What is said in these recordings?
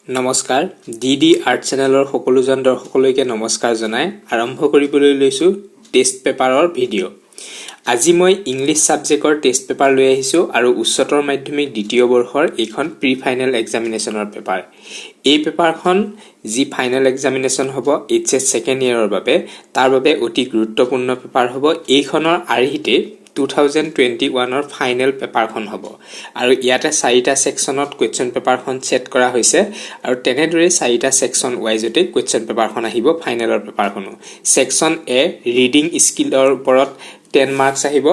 নমস্কাৰ DD art চেনেলৰ সকলোজন দৰ্শকলৈকে নমস্কাৰ জনাই আৰম্ভ কৰিবলৈ লৈছো টেষ্ট পেপাৰৰ ভিডিঅ' আজি মই ইংলিছ সাবজেক্টৰ টেষ্ট পেপাৰ লৈ আহিছো আৰু উচ্চতৰ মাধ্যমিক দ্বিতীয় বৰ্ষৰ এইখন প্ৰি ফাইনেল এক্সামিনেচনৰ পেপাৰ এই পেপাৰখন যি ফাইনেল এক্সামিনেচন হ'ব এইচএছ সেকেন্ড ইয়াৰৰ বাবে তাৰ বাবে অতি গুৰুত্বপূৰ্ণ পেপাৰ হ'ব এইখনৰ আৰ্হিতে 2021 ৰ ফাইনেল পেপাৰখন হ'ব আৰু ইয়াতে 4টা সেকশনত কোৱেশ্চন পেপাৰখন সেট কৰা হৈছে আৰু তেনেদৰে 4টা সেকশন ওয়াইজতে কোৱেশ্চন পেপাৰখন আহিব ফাইনেলৰ পেপাৰখনো সেকশন এ ৰিডিং স্কিলৰ ওপৰত 10 মাৰ্কস আহিব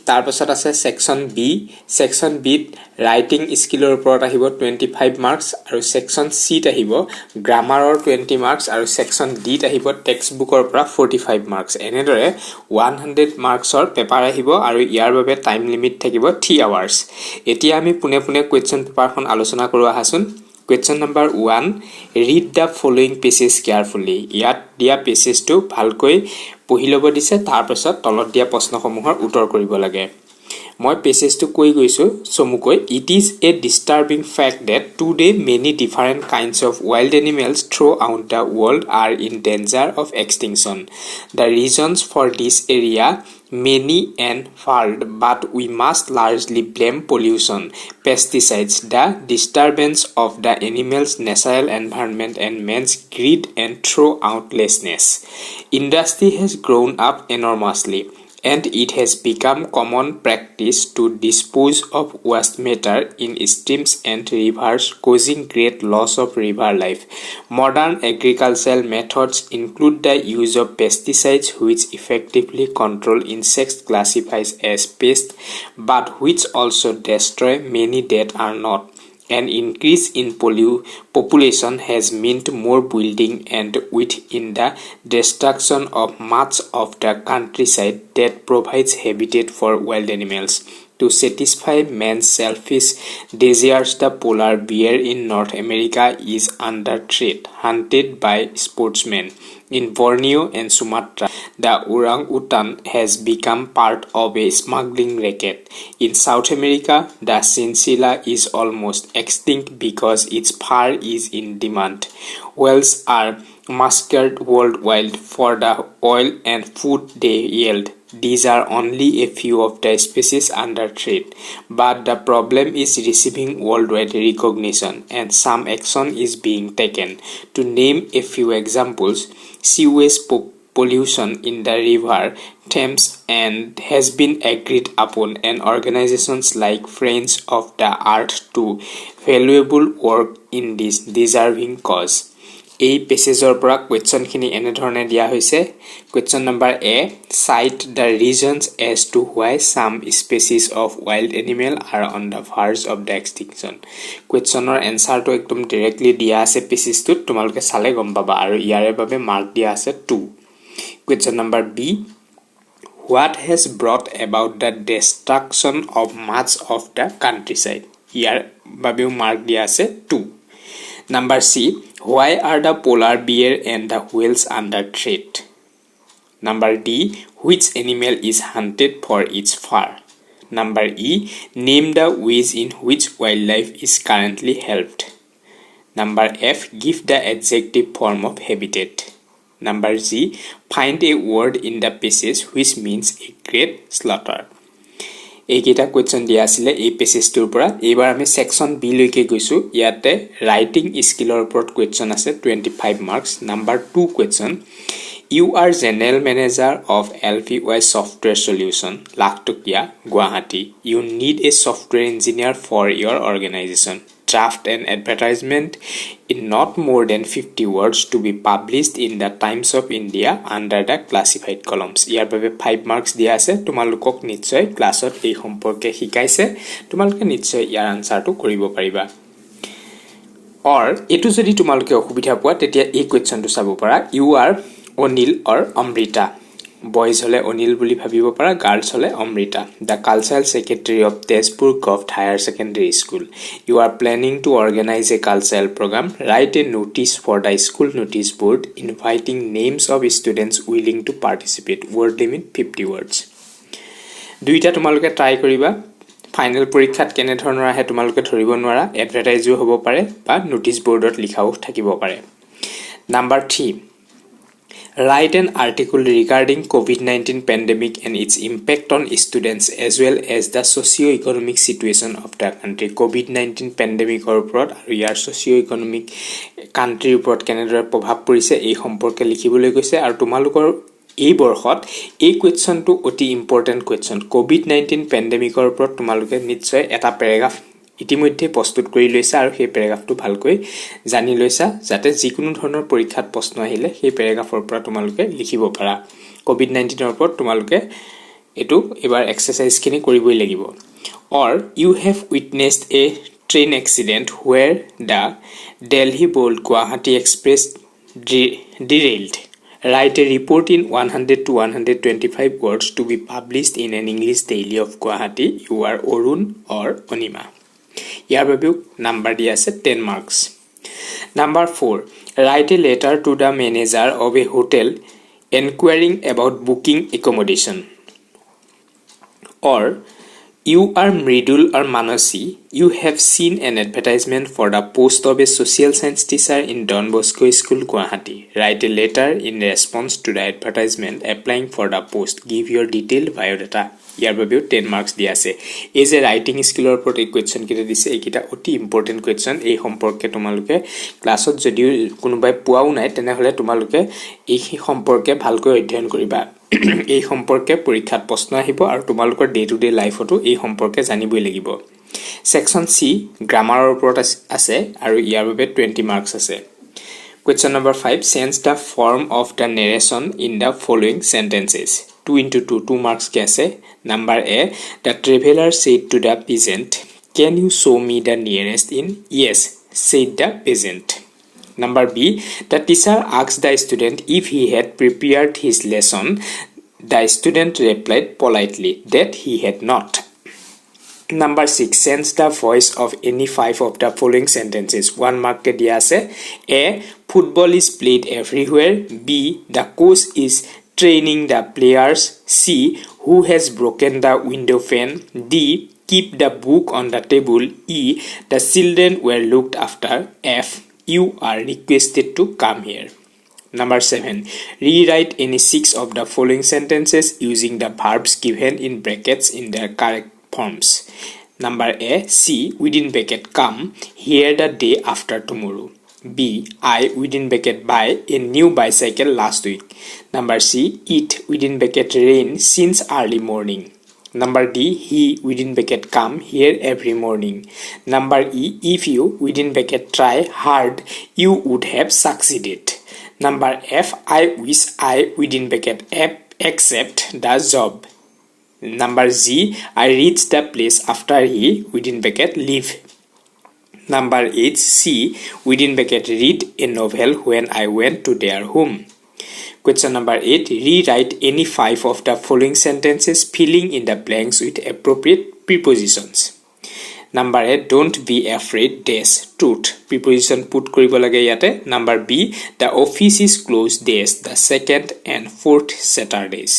তাৰ পাছত আছে সেকশন বিত ৰাইটিং স্কিলৰ ওপৰত আহিব 25 মাৰ্কস আৰু সেকশন সি ত আহিব গ্ৰামাৰৰ 20 মাৰ্কস আৰু সেকশন ডি ত আহিব টেক্সট বুকৰ পৰা 45 মাৰ্কস এনেদৰে 100 মাৰ্কসৰ পেপাৰ আহিব আৰু ইয়াৰ বাবে টাইম লিমিট থাকিব 3 আৱাৰ্স এতিয়া আমি পুনে কোৱেশ্চন পেপাৰখন আলোচনা কৰো আহাচোন Question number 1 read the following passages carefully ইয়াত দিয়া পেছেজটো ভালকৈ পঢ়ি ল'ব দিছে তাৰ পাছত তলত দিয়া প্ৰশ্নসমূহৰ উত্তৰ কৰিব লাগে মই পেছেজটো কৈ গৈছো চমুকৈ it is a disturbing fact that today many different kinds of wild animals throughout the world are in danger of extinction the reasons for this area many and varied but we must largely blame pollution pesticides the disturbance of the animals natural environment and man's greed and thoughtlessness industry has grown up enormously and it has become common practice to dispose of waste matter in streams and rivers causing great loss of river life modern agricultural methods include the use of pesticides which effectively control insects classified as pests but which also destroy many that are not An increase in population has meant more building and with in the destruction of much of the countryside that provides habitat for wild animals. To satisfy man's selfish desires, the polar bear in North America is under threat, hunted by sportsmen. In Borneo and Sumatra, the orangutan has become part of a smuggling racket. In South America, the chinchilla is almost extinct because its fur is in demand. Whales are massacred worldwide for the oil and food they yield. These are only a few of the species under threat, but the problem is receiving worldwide recognition and some action is being taken. To name a few examples, sewage pollution in the river Thames and has been agreed upon and organizations like Friends of the Earth do valuable work in this deserving cause. এই পেছেজৰ পৰা question খিনি এনে ধৰণে দিয়া হৈছে question number A cite the reasons as to why some species of wild animal are on the verge of the extinction কোৱেশ্চনৰ এনসাৰটো একদম directly দিয়া আছে পেছেজটোত তোমালোকে চালে গম পাবা আৰু ইয়াৰে বাবে মাৰ্ক দিয়া আছে 2 question number B what has brought about the destruction of much of the countryside ইয়াৰ বাবেও মাৰ্ক দিয়া আছে 2 Number C. Why are the polar bear and the whales under threat? Number D. Which animal is hunted for its fur? Number E. Name the ways in which wildlife is currently helped. Number F. Give the adjective form of habitat. Number G. Find a word in the passage which means a great slaughter. এইকেইটা question দিয়া আছিল এই পেছেজটোৰ পৰা এবাৰ আমি section B লৈকে গৈছো ইয়াতে ৰাইটিং স্কিলৰ ওপৰত কোৱেশ্চন আছে 25 marks number 2 question you are general manager of LPY software solution Lakhtokia Guwahati you need a software engineer for your organisation draft an advertisement in not more than 50 words to be published in the Times of India under the classified columns. ইয়াৰ বাবে 5 marks দিয়া আছে তোমালোকক নিশ্চয় ক্লাছত এই সম্পৰ্কে শিকাইছে তোমালোকে নিশ্চয় ইয়াৰ আনসাৰটো কৰিব পাৰিবা or এটো যদি তোমালোকে অসুবিধা পোৱা তেতিয়া এই কোৱেশ্চনটো চাব পাৰা you are Onil or Amrita Boys hole Onil বুলি ভাবিব পাৰা girls hole Amrita the cultural secretary of Tezpur Govt Higher Secondary School you are planning to organize a cultural program write a notice for the school notice board inviting names of students willing to participate word limit 50 words দুইটা তোমালোকে try কৰিবা final পৰীক্ষাত কেনে ধৰণৰ আহে তোমালোকে ধৰিব নোৱাৰা এডভাৰটাইজো হ'ব পাৰে বা নোটিছ বৰ্ডত লিখাও থাকিব পাৰে number 3 Write an article regarding COVID-19 pandemic and its impact on students as well as the socio-economic situation of the country. COVID-19 pandemic ওপৰত আৰু ইয়াৰ socio-economic country ওপৰত কেনেদৰে প্ৰভাৱ পৰিছে এই সম্পৰ্কে লিখিবলৈ কৈছে আৰু তোমালোকৰ এই বৰ্ষত এই কোৱেশ্চনটো অতি ইম্পৰ্টেন্ট কোৱেশ্চন COVID-19 pandemicৰ ওপৰত তোমালোকে নিশ্চয় এটা প্যাৰাগ্ৰাফ ইতিমধ্যে প্ৰস্তুত কৰি লৈছা আৰু সেই প্যাৰাগ্ৰাফটো ভালকৈ জানি লৈছা যাতে যিকোনো ধৰণৰ পৰীক্ষাত প্ৰশ্ন আহিলে সেই প্যাৰাগ্ৰাফৰ পৰা তোমালোকে লিখিব পাৰা COVID-19 ৰ ওপৰত তোমালোকে এটো এবাৰ এক্সাৰসাইজখিনি কৰিবই লাগিব or you have witnessed a train accident where the Delhi Bold Guwahati Express derailed Write a report in 100 to 125 words to be published in an English daily of Guwahati. You are Orun or Onima. ইয়াৰ বাবেও number দিয়া আছে 10 marks. Number 4. Write a letter to the manager of a hotel inquiring about booking accommodation. Or you are Mridul or Manasi. You have seen an advertisement for the post of a social science teacher in Don Bosco School, Guwahati. Write a letter in response to the advertisement applying for the post. Give your detailed biodata. ইয়াৰ বাবেও 10 marks দিয়া আছে এই যে writing স্কিলৰ ওপৰত এই question কিটা দিছে এইকিটা অতি ইম্পৰ্টেন্ট কোৱেশ্চন এই সম্পৰ্কে তোমালোকে ক্লাছত যদি কোনোবাই পোৱাও নাই তেনেহলে তোমালোকে এই সম্পৰ্কে ভালকৈ অধ্যয়ন কৰিবা এই সম্পৰ্কে পৰীক্ষাত প্ৰশ্ন আহিব আৰু তোমালোকৰ ডে টু ডে লাইফতো এই সম্পৰ্কে জানিবই লাগিব সেকশন সি গ্ৰামাৰৰ ওপৰত আছে আৰু ইয়াৰ বাবে 20 marks আছে Question number 5. Change the form of the narration in the following sentences. 2 into 2, 2 marks ke ase. Number A. The traveler said to the peasant, "Can you show me the nearest inn?" Yes, said the peasant. Number B. The teacher asked the student if he had prepared his lesson. The student replied politely that he had not. Number 6. Change the voice of any 5 of the following sentences. 1 mark ke diya ase. A. Football is played everywhere. B. The coach is training the players. C. Who has broken the window pane? D. Keep the book on the table. E. The children were looked after. F. You are requested to come here. Number 7. Rewrite any 6 of the following sentences using the verbs given in brackets in their correct forms. Number A. See within bracket come here the day after tomorrow. B. I within bracket buy a new bicycle last week. Number C. Eat within bracket rain since early morning. Number D. He within bracket come here every morning. Number E. If you within bracket try hard you would have succeeded. Number F. I wish I within bracket accept the job. Number Z. I reached the place after he within bracket leave. Number 8. C. Within bracket read a novel when I went to their home. Question number 8. Rewrite any 5 of the following sentences filling in the blanks with appropriate prepositions. Number A. Don't be afraid dash truth. Preposition put koribo lage yate. Number B. The office is closed dash the second and fourth Saturdays.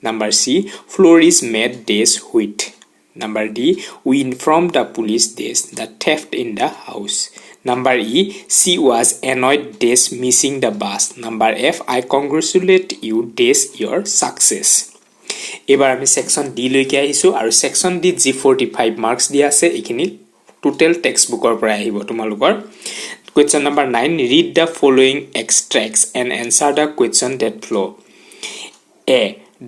Number C. Floor is made dash wheat. Number D. We informed the police dash the theft in the house. Number E. She was annoyed dash missing the bus. Number F. I congratulate you dash your success. এবাৰ আমি section D লৈকে আহিছো আৰু section D G 45 marks দিয়া আছে এখিনি total text বুকৰ পৰা আহিব তোমালোকৰ Question number 9. Read the following extracts and answer the question that follow. A.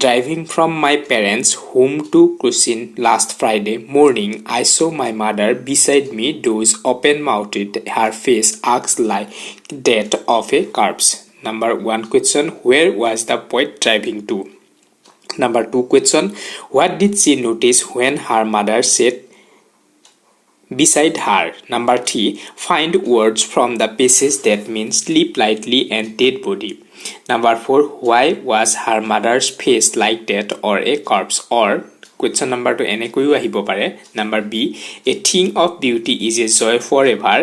Driving from my parents' home to Cochin last Friday morning, I saw my mother beside me dozed open-mouthed, her face asked like that of a corpse. Number 1 question. Where was the poet driving to? Number 2 question. What did she notice when her mother sat beside her? Number 3. Find words from the passage that mean sleep lightly and dead body. Number 4. Why was her mother's face like that or a corpse? Or question number 2 enekoiu ahibo pare. Number B. A thing of beauty is a joy forever.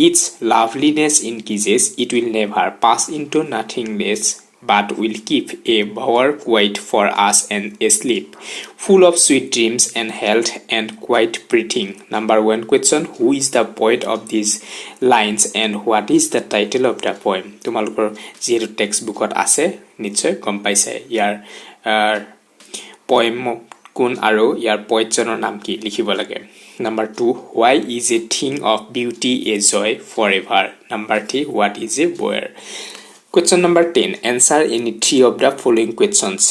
Its loveliness increases. It will never pass into nothingness. but will keep a bower quiet for us and asleep, full of sweet dreams and health and quiet breathing. Number 1 question, who is the poet of these lines and what is the title of the poem? তোমালোকৰ যেটো text বুকত আছে নিশ্চয় গম পাইছে ইয়াৰ poem কোন আৰু ইয়াৰ poetজনৰ নাম কি লিখিব লাগে। Number 2, why is a thing of beauty a joy forever? Number 3, what is a bower? Question number 10, answer any 3 of the following questions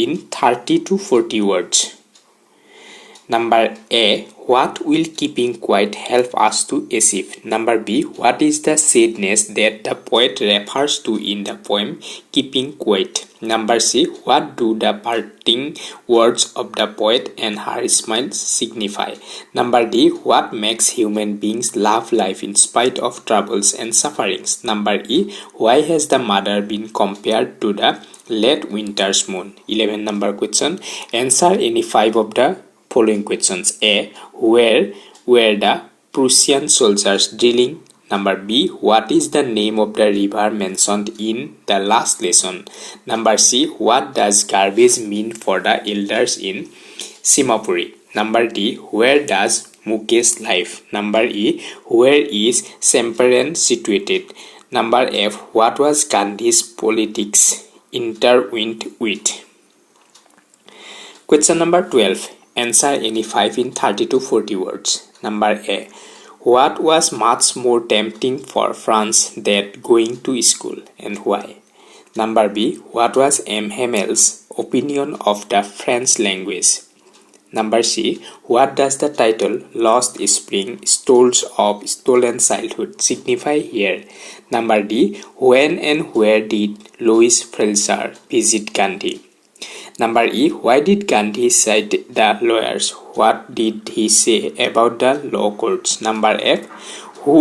in 30 to 40 words. Number A, what will keeping quiet help us to achieve? Number B, what is the sadness that the poet refers to in the poem Keeping Quiet? Number C, what do the parting words of the poet and her smile signify? Number D, what makes human beings love life in spite of troubles and sufferings? Number E, why has the mother been compared to the late winter's moon? 11 number question, answer any 5 of the following questions. A, where were the Prussian soldiers drilling? Number B, what is the name of the river mentioned in the last lesson? Number C, what does garbage mean for the elders in Simapuri? Number D, where does Mukesh live? Number E, where is Champaran situated? Number F, what was Gandhi's politics intertwined with? Question number 12, answer any 5 in 30 to 40 words. Number A, what was much more tempting for France than going to school and why? Number B, what was M. Hammel's opinion of the French language? Number C, what does the title Lost Spring, Stories of Stolen Childhood signify here? Number D, when and where did Louis Felsar visit Gandhi? Number E, why did Gandhi cite the lawyers? What did he say about the law courts? Number F, who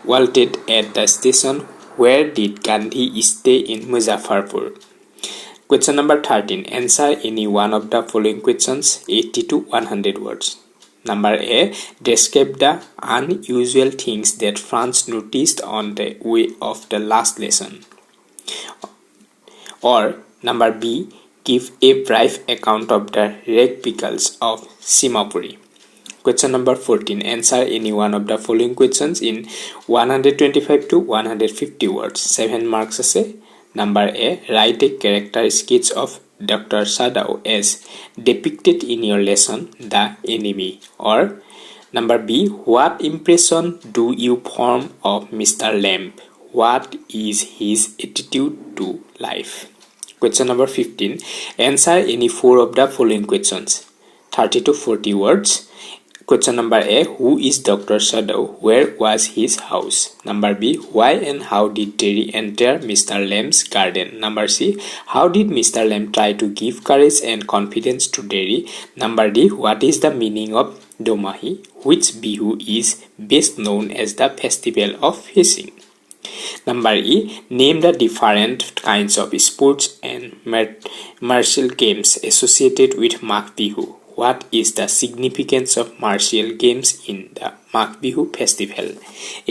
vaulted at the station? Where did Gandhi stay in Muzaffarpur? Question number 13, answer any one of the following questions 80 to 100 words. Number A, describe the unusual things that France noticed on the way of the last lesson. Or number B, give a brief account of the wreck pickles of Simapuri. Question number 14, answer any one of the following questions in 125 to 150 words. 7 marks ase. Number A, write a character sketch of Dr. Sadao as depicted in your lesson The Enemy. Or number B, what impression do you form of Mr. Lamb? What is his attitude to life? Question number 15, answer any 4 of the following questions 30 to 40 words. Question number A, who is Dr. Sadao? Where was his house? Number B, why and how did Terry enter Mr. Lamb's garden? Number C, how did Mr. Lamb try to give courage and confidence to Terry? Number D, what is the meaning of Domahi? Which Bihu is best known as the festival of fishing? Number E, name the different kinds of sports and martial games associated with Magh Bihu. What is the significance of martial games in the Magh Bihu festival?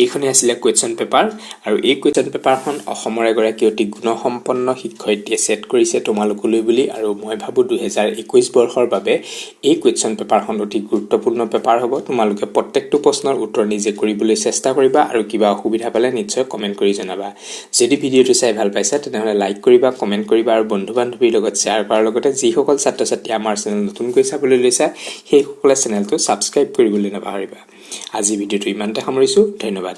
এইখনে আছিল question paper আৰু এই question পেপাৰখন অসমৰ এগৰাকী অতি গুণসম্পন্ন শিক্ষয়িত্ৰীয়ে set কৰিছে তোমালোকলৈ বুলি আৰু মই ভাবো 2021 বৰ্ষৰ বাবে এই কোৱেশ্চন পেপাৰখন অতি গুৰুত্বপূৰ্ণ পেপাৰ হ'ব। তোমালোকে প্ৰত্যেকটো প্ৰশ্নৰ উত্তৰ নিজে কৰিবলৈ চেষ্টা কৰিবা আৰু কিবা অসুবিধা পালে নিশ্চয় কমেন্ট কৰি জনাবা। যদি ভিডিঅটো চাই ভাল পাইছা তেতিয়াহলে লাইক কৰিবা, কমেন্ট কৰিবা আৰু বন্ধু-বান্ধৱীৰ লগত শ্বেয়াৰ কৰাৰ লগতে যিসকল ছাত্ৰ-ছাত্ৰী আমাৰ চেনেল নতুনকৈ চাবলৈ লৈছা সেই সকলে চেনেলটো সাবস্ক্ৰাইব কৰিবলৈ নাপাহৰিবা। আজি ভিডিঅটো ইমানতে সামৰিছো। ধন্যবাদ।